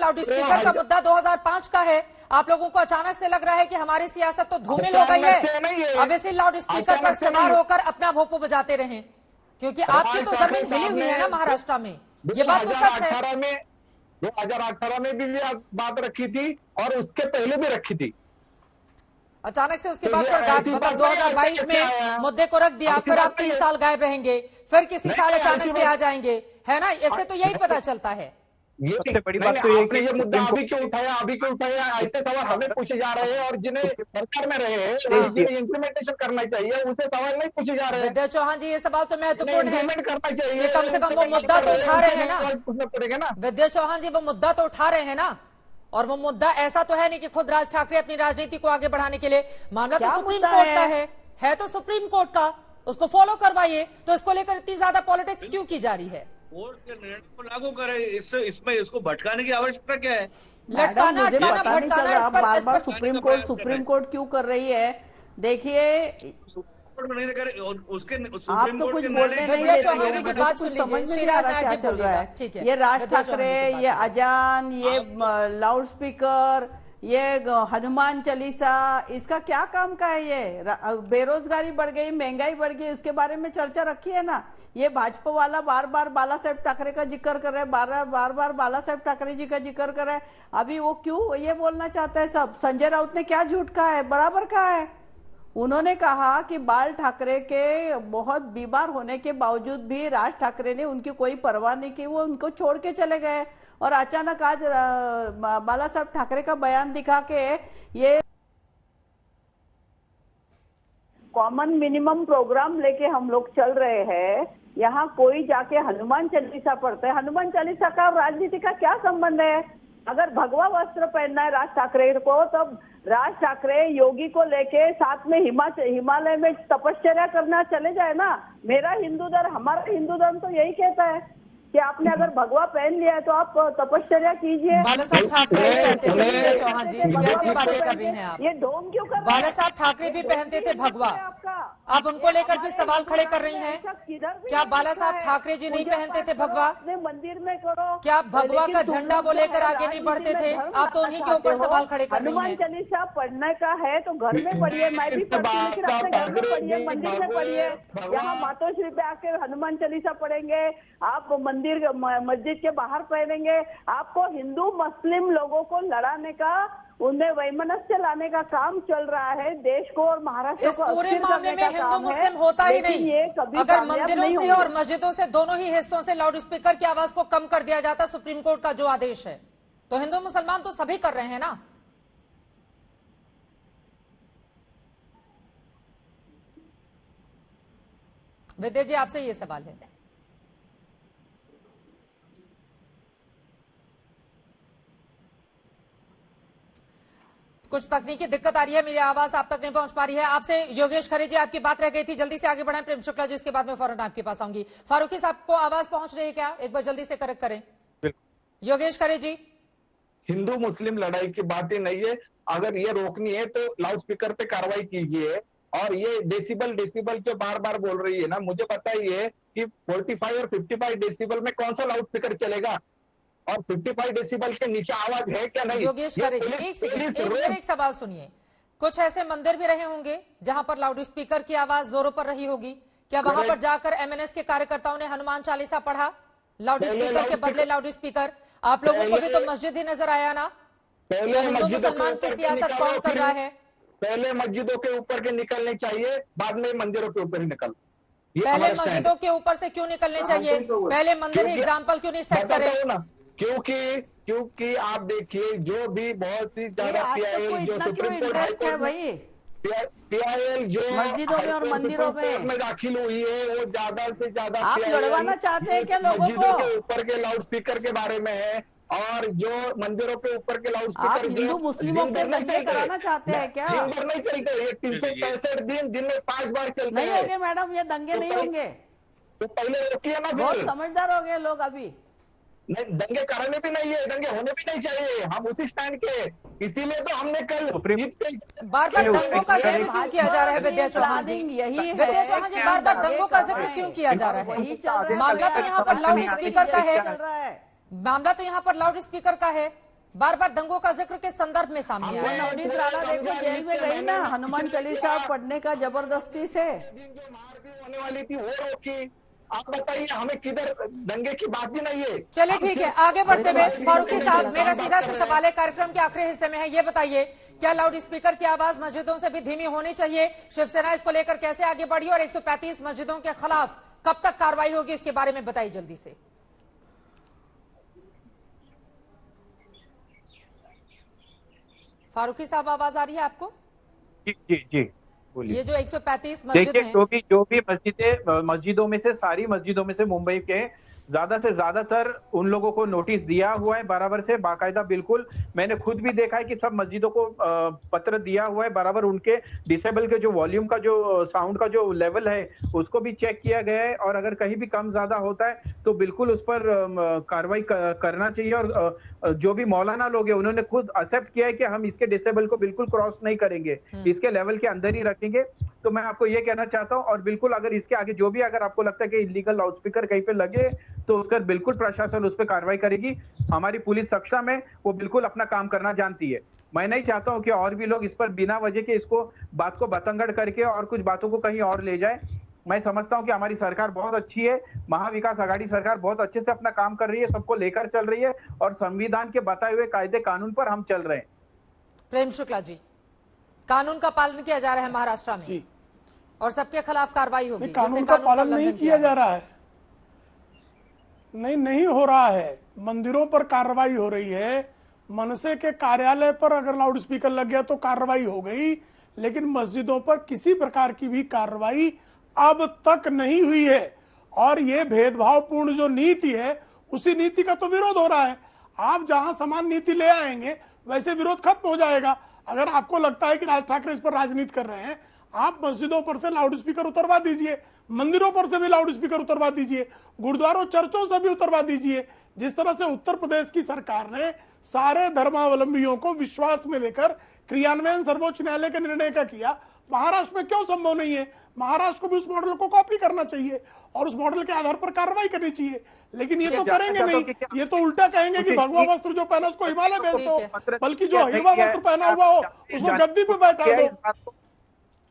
Loud speaker का मुद्दा 2005 का है। आप लोगों को अचानक से लग रहा है कि हमारी सियासत तो धूमिल हो गई है, अब इसी लाउड स्पीकर पर सवार होकर अपना भोपू बजाते रहें, क्योंकि आपकी तो जमीन हिली हुई है ना महाराष्ट्र में, ये बात तो सच है। 2018 में भी बात रखी थी और उसके पहले भी रखी थी। अचानक से उसके बाद मतलब 2022 में मुद्दे को रख दिया, फिर आप 3 साल गायब रहेंगे, फिर किसी साल अचानक से आ जाएंगे, है ना? इससे तो यही पता चलता है। ये सबसे बड़ी बात तो ये मुद्दा अभी क्यों उठाया, ऐसे सवाल हमें पूछे जा रहे हैं और जिन्हें सरकार में रहे हैं इम्प्लीमेंटेशन करना चाहिए, उसे सवाल नहीं पूछे जा रहे हैं। विद्या चौहान जी, ये सवाल तो महत्वपूर्ण है, करना चाहिए, कम से कम वो मुद्दा तो उठा रहे हैं ना। पूछना पड़ेगा ना विद्या चौहान जी, वो मुद्दा तो उठा रहे हैं ना, और वो मुद्दा ऐसा तो है नहीं कि खुद राज ठाकरे अपनी राजनीति को आगे बढ़ाने के लिए, मामला तो सुप्रीम कोर्ट का है तो सुप्रीम कोर्ट का, उसको फॉलो करवाइए। तो इसको लेकर इतनी ज्यादा पॉलिटिक्स क्यों की जा रही है? कोर्ट के निर्णय को लागू करें, इसमें इसको भटकाने की आवश्यकता क्या है? लटकाना भटकाना बार-बार सुप्रीम कोर्ट क्यों कर रही है? देखिए नहीं करे उसके आप तो कुछ बोलने नहीं देते हो, कुछ समझ में नहीं आ रहा क्या चल रहा है। ये राज ठाकरे, ये अजान, ये लाउड स्पीकर, ये हनुमान चालीसा, इसका क्या काम का है? ये बेरोजगारी बढ़ गई, महंगाई बढ़ गई, उसके बारे में चर्चा रखी है ना। ये भाजपा वाला बार बार बाला साहेब ठाकरे का जिक्र कर रहे हैं, बार बार बाला साहेब ठाकरे जी का जिक्र कर रहे हैं। अभी वो क्यों ये बोलना चाहता है? सब संजय राउत ने क्या झूठ कहा है? बराबर कहा है। उन्होंने कहा कि बाल ठाकरे के बहुत बीमार होने के बावजूद भी राज ठाकरे ने उनकी कोई परवाह नहीं की, वो उनको छोड़ के चले गए। और अचानक आज बाला साहब ठाकरे का बयान दिखा के ये कॉमन मिनिमम प्रोग्राम लेके हम लोग चल रहे हैं, यहाँ कोई जाके हनुमान चालीसा पढ़ता है। हनुमान चालीसा का राजनीति का क्या संबंध है? अगर भगवा वस्त्र पहनना है राज ठाकरे को, तब राज ठाकरे योगी को लेके साथ में हिमालय में तपश्चर्या करना चले जाए ना। मेरा हिंदू धर्म, हमारा हिंदू धर्म तो यही कहता है कि आपने अगर भगवा पहन लिया है तो आप तपश्चर्या कीजिए। बाला साहब ठाकरे भी पहनते थे, विद्या चौहान जी कैसी बातें कर रही हैं आप? ये ढोंग क्यों कर रहे हैं? बाला साहब ठाकरे भी पहनते थे भगवा, आप उनको लेकर भी सवाल खड़े कर रही हैं। क्या बाला साहब ठाकरे जी नहीं पहनते थे भगवा? मंदिर में करो, क्या भगवा का झंडा वो लेकर आगे नहीं बढ़ते थे? आप तो उन्हीं के ऊपर सवाल खड़े कर रही हैं। हनुमान चालीसा पढ़ने का है तो घर में पढ़िए, मैं भी पढ़ती हूँ, लेकिन अपने घर में पढ़िए, मंदिर में पढ़िए। यहाँ मातोश्री पे आके हनुमान चालीसा पढ़ेंगे, आप मंदिर मस्जिद के बाहर पहनेंगे। आपको हिंदू मुस्लिम लोगों को लड़ाने का, उनमें वैमनस्य लाने का काम चल रहा है। देश को और महाराष्ट्र इस पूरे मामले में हिंदू मुस्लिम होता ही नहीं। अगर मंदिरों से और मस्जिदों से, दोनों ही हिस्सों से लाउड स्पीकर की आवाज को कम कर दिया जाता, सुप्रीम कोर्ट का जो आदेश है, तो हिंदू मुसलमान तो सभी कर रहे हैं ना। विद्या जी, आपसे ये सवाल है। कुछ तकनीकी दिक्कत आ रही है, मेरी आवाज आप तक नहीं पहुंच पा रही है। आपसे योगेश खरे जी, आपकी बात रह गई थी, जल्दी से आगे बढ़ाएं। प्रेम शुक्ला जी, इसके बाद में फौरन आपके पास आऊंगी। फारूकी साहब को आवाज पहुंच रही है क्या? एक बार जल्दी से करेक्ट करें। योगेश खरे जी, हिंदू मुस्लिम लड़ाई की बात ही नहीं है। अगर ये रोकनी है तो लाउड स्पीकर पे कार्रवाई कीजिए। और ये डेसिबल जो बार बार बोल रही है ना, मुझे बताइए कि 45 और 55 डेसिबल में कौन सा लाउड स्पीकर चलेगा? और 55 डेसिबल के नीचे आवाज है क्या? नहीं। योगेश खरे जी, एक सवाल सुनिए। कुछ ऐसे मंदिर भी रहे होंगे जहां पर लाउड स्पीकर की आवाज जोरों पर रही होगी, क्या वहां पर जाकर एमएनएस के कार्यकर्ताओं ने हनुमान चालीसा पढ़ा लाउड स्पीकर के बदले लाउड स्पीकर? आप लोगों को भी तो मस्जिद ही नजर आया ना। पहले हिंदू मुसलमान की सियासत कौन कर रहा है? पहले मस्जिदों के ऊपर के निकलने चाहिए, बाद में मंदिरों के ऊपर ही निकल। पहले मस्जिदों के ऊपर से क्यों निकलने चाहिए? पहले मंदिर एग्जाम्पल क्यों नहीं सेट करे? क्योंकि आप देखिए, जो भी बहुत ही ज्यादा पीआईएल जो सुप्रीम कोर्ट पीआईएल जो मस्जिदों में और मंदिरों में दाखिल हुई है, वो ज्यादा से ज्यादा आप लड़वाना चाहते हैं क्या लोगों को? के ऊपर के लाउड स्पीकर के बारे में है, और जो मंदिरों के ऊपर के लाउड स्पीकर, आप हिंदू मुस्लिमों के दंगे कराना चाहते हैं क्या? दिन भर नहीं चलते, ये 365 दिन में 5 बार चलते नहीं होंगे मैडम, ये दंगे नहीं होंगे। तो पहले रोकिए ना। बहुत समझदार हो गए लोग अभी। नहीं, दंगे कराने भी नहीं है, दंगे होने भी नहीं चाहिए, हम उसी स्टैंड के। इसीलिए तो हमने कल बार बार दंगों का जिक्र क्यों किया जा रहा है? विद्या चौहान जी, यही है। विद्या चौहान जी, बार बार दंगों का जिक्र क्यों किया जा रहा है? मामला तो यहाँ पर लाउड स्पीकर का है, मामला तो यहाँ पर लाउड स्पीकर का है। बार बार दंगों का जिक्र के संदर्भ में सामने आया है। नवनीत राणा देखो जेल में गई ना हनुमान चालीसा पढ़ने का जबरदस्ती से। जो मारपीट होने वाली थी वो रोकी। आप बताइए, हमें किधर दंगे की बात ही नहीं है। चलिए ठीक है, आगे बढ़ते हुए फारूकी साहब, मेरा सीधा से सवाल है, कार्यक्रम के आखिरी हिस्से में है, ये बताइए क्या लाउड स्पीकर की आवाज मस्जिदों से भी धीमी होनी चाहिए? शिवसेना इसको लेकर कैसे आगे बढ़ी और 135 मस्जिदों के खिलाफ कब तक कार्रवाई होगी, इसके बारे में बताइए जल्दी से। फारूकी साहब, आवाज आ रही है आपको? जी जी जी बोलिए। ये जो 135 मस्जिद देखिए, हैं, जो भी मस्जिदों में से, सारी मस्जिदों में से मुंबई के ज्यादा से ज्यादातर उन लोगों को नोटिस दिया हुआ है बराबर से, बाकायदा। बिल्कुल मैंने खुद भी देखा है कि सब मस्जिदों को पत्र दिया हुआ है बराबर। उनके डिसेबल के जो वॉल्यूम का, जो साउंड का जो लेवल है, उसको भी चेक किया गया है। और अगर कहीं भी कम ज्यादा होता है तो बिल्कुल उस पर कार्रवाई करना चाहिए। और जो भी मौलाना लोग हैं उन्होंने खुद एक्सेप्ट किया है कि हम इसके डिसेबल को बिल्कुल क्रॉस नहीं करेंगे, इसके लेवल के अंदर ही रखेंगे। तो मैं आपको ये कहना चाहता हूं, और बिल्कुल अगर इसके आगे जो भी अगर आपको लगता है कि इलीगल लाउडस्पीकर कहीं पे लगे तो उसका बिल्कुल प्रशासन उस पर कार्रवाई करेगी। हमारी पुलिस सक्षम है, वो बिल्कुल अपना काम करना जानती है। मैं नहीं चाहता हूं कि और भी लोग इस पर बिना वजह के इसको बात को बतंगड़ करके और कुछ बातों को कहीं और ले जाए। मैं समझता हूं कि हमारी सरकार बहुत अच्छी है, महाविकास आघाड़ी सरकार बहुत अच्छे से अपना काम कर रही है, सबको लेकर चल रही है और संविधान के बताए हुए कायदे कानून पर हम चल रहे हैं। प्रेम शुक्ला जी, कानून का पालन किया जा रहा है महाराष्ट्र में और सबके खिलाफ कार्रवाई होगी। कानून का पालन नहीं किया जा रहा है, नहीं हो रहा है। मंदिरों पर कार्रवाई हो रही है, मनसे के कार्यालय पर अगर लाउड स्पीकर लग गया तो कार्रवाई हो गई, लेकिन मस्जिदों पर किसी प्रकार की भी कार्रवाई अब तक नहीं हुई है। और ये भेदभावपूर्ण जो नीति है, उसी नीति का तो विरोध हो रहा है। आप जहां समान नीति ले आएंगे वैसे विरोध खत्म हो जाएगा। अगर आपको लगता है कि राज ठाकरे इस पर राजनीति कर रहे हैं, आप मस्जिदों पर से लाउड स्पीकर उतरवा दीजिए, मंदिरों पर से भी लाउड स्पीकर उतरवा दीजिए, गुरुद्वारों चर्चों से भी उतरवा दीजिए। जिस तरह से उत्तर प्रदेश की सरकार ने सारे धर्मावलंबियों को विश्वास में लेकर क्रियान्वयन सर्वोच्च न्यायालय के निर्णय का किया, महाराष्ट्र में क्यों संभव नहीं है? महाराष्ट्र को भी उस मॉडल को कॉपी करना चाहिए और उस मॉडल के आधार पर कार्रवाई करनी चाहिए। लेकिन ये तो करेंगे नहीं, ये तो उल्टा कहेंगे कि भगवा वस्त्र जो पहना उसको हिमालय भेज दो, बल्कि जो हिरवा वस्त्र पहना हुआ हो उसको गद्दी पे बैठा दो।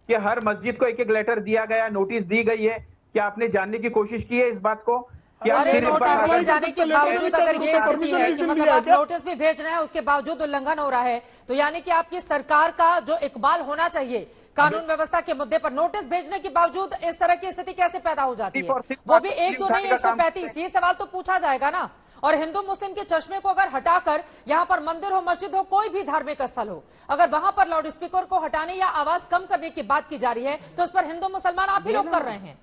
कि हर मस्जिद को एक एक लेटर दिया गया, नोटिस दी गई है, क्या आपने जानने की कोशिश की है इस बात को? अरे नोटिस दिए जाने के बावजूद अगर ये स्थिति है कि मतलब आप नोटिस भी भेज रहे हैं, उसके बावजूद उल्लंघन हो रहा है, तो यानी कि आपकी सरकार का जो इकबाल होना चाहिए कानून व्यवस्था के मुद्दे पर, नोटिस भेजने के बावजूद इस तरह की स्थिति कैसे पैदा हो जाती है? वो भी एक दो नहीं, 135। ये सवाल तो पूछा जाएगा ना। और हिंदू मुस्लिम के चश्मे को अगर हटाकर यहाँ पर मंदिर हो, मस्जिद हो, कोई भी धार्मिक स्थल हो, अगर वहां पर लाउड स्पीकर को हटाने या आवाज कम करने की बात की जा रही है तो उस पर हिंदू मुसलमान आप ही लोग कर रहे हैं।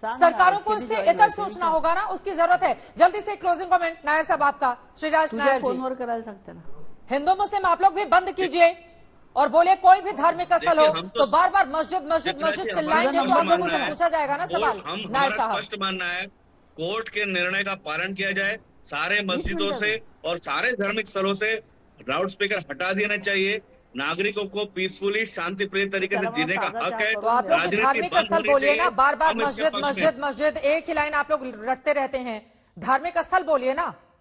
सरकारों को इससे इतर सोचना होगा ना, उसकी जरूरत है। जल्दी से क्लोजिंग कमेंट नायर साहब आपका। श्रीराज नायर जी, हिंदू मुस्लिम आप लोग भी बंद कीजिए और बोले कोई भी धार्मिक स्थल हो तो बार बार मस्जिद मस्जिद मस्जिद चिल्लाएंगे तो आप लोगों से पूछा जाएगा ना सवाल। नायर साहब, स्पष्ट मानना है कोर्ट के निर्णय का पालन किया जाए, सारे मस्जिदों से और सारे धार्मिक स्थलों से लाउड स्पीकर हटा देना चाहिए। नागरिकों को पीसफुली शांति प्रिय तरीके से जीने का हक है। तो आप लोग धार्मिक स्थल बोलिए ना, बार बार मस्जिद मस्जिद मस्जिद, एक ही लाइन आप लोग रटते रहते हैं। धार्मिक स्थल बोलिए ना।